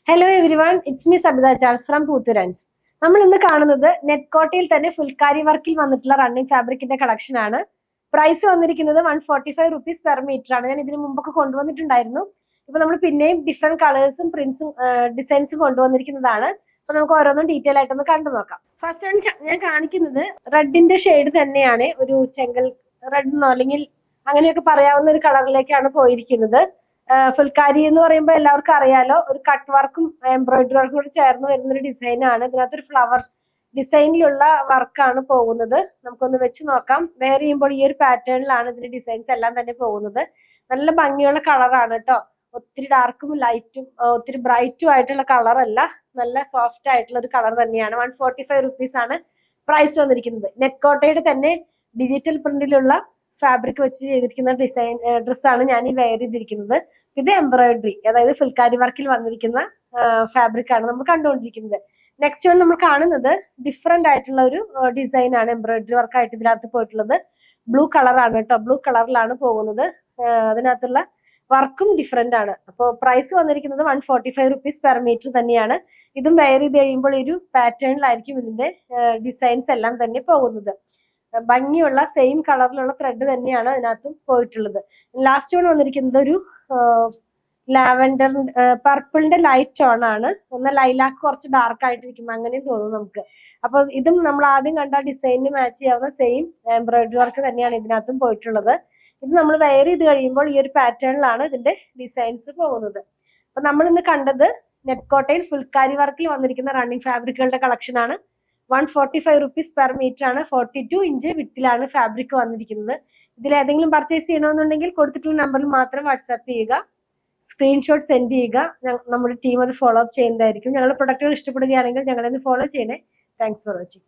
Hello everyone, it's me Sabitha Charles from Poothurans. നമ്മൾ ഇന്ന് കാണുന്നത് നെറ്റ്കോട്ടയിൽ തന്നെ ഫുൾക്കാരി വർക്കിൽ വന്നിട്ടുള്ള റണ്ണിങ് ഫാബ്രിക്കിന്റെ കളക്ഷൻ ആണ്. പ്രൈസ് വന്നിരിക്കുന്നത് 145 റുപ്പീസ് പെർ മീറ്റർ ആണ്. ഞാൻ ഇതിന് മുമ്പൊക്കെ കൊണ്ടുവന്നിട്ടുണ്ടായിരുന്നു. ഇപ്പൊ നമ്മൾ പിന്നെയും ഡിഫറെന്റ് കളേഴ്സും പ്രിന്റ്സും ഡിസൈൻസും കൊണ്ടുവന്നിരിക്കുന്നതാണ്. അപ്പൊ നമുക്ക് ഓരോന്നും ഡീറ്റെയിൽ ആയിട്ടൊന്ന് കണ്ടു നോക്കാം. ഫസ്റ്റ് ഞാൻ കാണിക്കുന്നത് റെഡിന്റെ ഷെയ്ഡ് തന്നെയാണ്. ഒരു ചെങ്കൽ റെഡ് എന്നോ അല്ലെങ്കിൽ അങ്ങനെയൊക്കെ പറയാവുന്ന ഒരു കളറിലേക്കാണ് പോയിരിക്കുന്നത്. ഫുൾക്കാരി എന്ന് പറയുമ്പോൾ എല്ലാവർക്കും അറിയാലോ, ഒരു കട്ട് വർക്കും എംബ്രോയിഡറി വർക്കും കൂടി ചേർന്ന് വരുന്ന ഒരു ഡിസൈൻ ആണ്. ഇതിനകത്തൊരു ഫ്ലവർ ഡിസൈനിലുള്ള വർക്കാണ് പോകുന്നത്. നമുക്കൊന്ന് വെച്ച് നോക്കാം. വെയർ ചെയ്യുമ്പോൾ ഈ ഒരു പാറ്റേണിലാണ് ഇതിന്റെ ഡിസൈൻസ് എല്ലാം തന്നെ പോകുന്നത്. നല്ല ഭംഗിയുള്ള കളറാണ് കേട്ടോ. ഒത്തിരി ഡാർക്കും ലൈറ്റും ഒത്തിരി ബ്രൈറ്റും ആയിട്ടുള്ള കളറല്ല, നല്ല സോഫ്റ്റ് ആയിട്ടുള്ള ഒരു കളർ തന്നെയാണ്. 145 റുപ്പീസ് ആണ് പ്രൈസ് വന്നിരിക്കുന്നത്. നെറ്റ്കോട്ടയുടെ തന്നെ ഡിജിറ്റൽ പ്രിന്റിലുള്ള ഫാബ്രിക് വെച്ച് ചെയ്തിരിക്കുന്ന ഡ്രസ്സാണ് ഞാൻ ഈ വെയർ ചെയ്തിരിക്കുന്നത്. ഇത് എംബ്രോയിഡറി, അതായത് ഫുൾക്കാരി വർക്കിൽ വന്നിരിക്കുന്ന ഫാബ്രിക് ആണ് നമ്മൾ കണ്ടുകൊണ്ടിരിക്കുന്നത്. നെക്സ്റ്റ് വൺ നമ്മൾ കാണുന്നത് ഡിഫറെന്റ് ആയിട്ടുള്ള ഒരു ഡിസൈൻ ആണ്. എംബ്രോയിഡറി വർക്ക് ആയിട്ട് ഇതിനകത്ത് പോയിട്ടുള്ളത് ബ്ലൂ കളറാണ് കേട്ടോ. ബ്ലൂ കളറിലാണ് പോകുന്നത്. അതിനകത്തുള്ള വർക്കും ഡിഫറെന്റ് ആണ്. അപ്പോൾ പ്രൈസ് വന്നിരിക്കുന്നത് 145 റുപ്പീസ് പെർ മീറ്റർ തന്നെയാണ്. ഇതും വെയർ ചെയ്ത് കഴിയുമ്പോൾ ഒരു പാറ്റേണിലായിരിക്കും ഇതിന്റെ ഡിസൈൻസ് എല്ലാം തന്നെ പോകുന്നത്. ഭംഗിയുള്ള സെയിം കളറിലുള്ള ത്രെഡ് തന്നെയാണ് അതിനകത്തും പോയിട്ടുള്ളത്. ലാസ്റ്റ് വൺ വന്നിരിക്കുന്നത് ഒരു ലാവൻഡർ പർപ്പിളിന്റെ ലൈറ്റ് ടോൺ ആണ്. ഒന്ന് ലൈലാക്ക് കുറച്ച് ഡാർക്ക് ആയിട്ടിരിക്കും, അങ്ങനെയും തോന്നും നമുക്ക്. അപ്പൊ ഇതും നമ്മൾ ആദ്യം കണ്ട ഡിസൈനിന് മാച്ച് ചെയ്യാവുന്ന സെയിം എംബ്രോയിഡറി വർക്ക് തന്നെയാണ് ഇതിനകത്തും പോയിട്ടുള്ളത്. ഇത് നമ്മൾ വെയർ ചെയ്ത് കഴിയുമ്പോൾ ഈ ഒരു പാറ്റേണിലാണ് ഇതിന്റെ ഡിസൈൻസ് പോകുന്നത്. അപ്പൊ നമ്മൾ ഇന്ന് കണ്ടത് നെറ്റ്കോട്ടയിൽ ഫുൾക്കാരി വർക്കിൽ വന്നിരിക്കുന്ന റണ്ണിങ് ഫാബ്രിക്കുകളുടെ കളക്ഷൻ ആണ്. 145 റുപ്പീസ് പെർ മീറ്റർ ആണ്. 42 ഇഞ്ച് വിട്ടിലാണ് ഫാബ്രിക് വന്നിരിക്കുന്നത്. ഇതിൽ ഏതെങ്കിലും പർച്ചേസ് ചെയ്യണമെന്നുണ്ടെങ്കിൽ കൊടുത്തിട്ടുള്ള നമ്പറിൽ മാത്രം വാട്സാപ്പ് ചെയ്യുക, സ്ക്രീൻഷോട്ട് സെൻഡ് ചെയ്യുക. നമ്മുടെ ടീം അത് ഫോളോ അപ്പ് ചെയ്യുന്നതായിരിക്കും. ഞങ്ങളുടെ പ്രൊഡക്റ്റുകൾ ഇഷ്ടപ്പെടുകയാണെങ്കിൽ ഞങ്ങളെ ഫോളോ ചെയ്യണേ. Thanks for watching.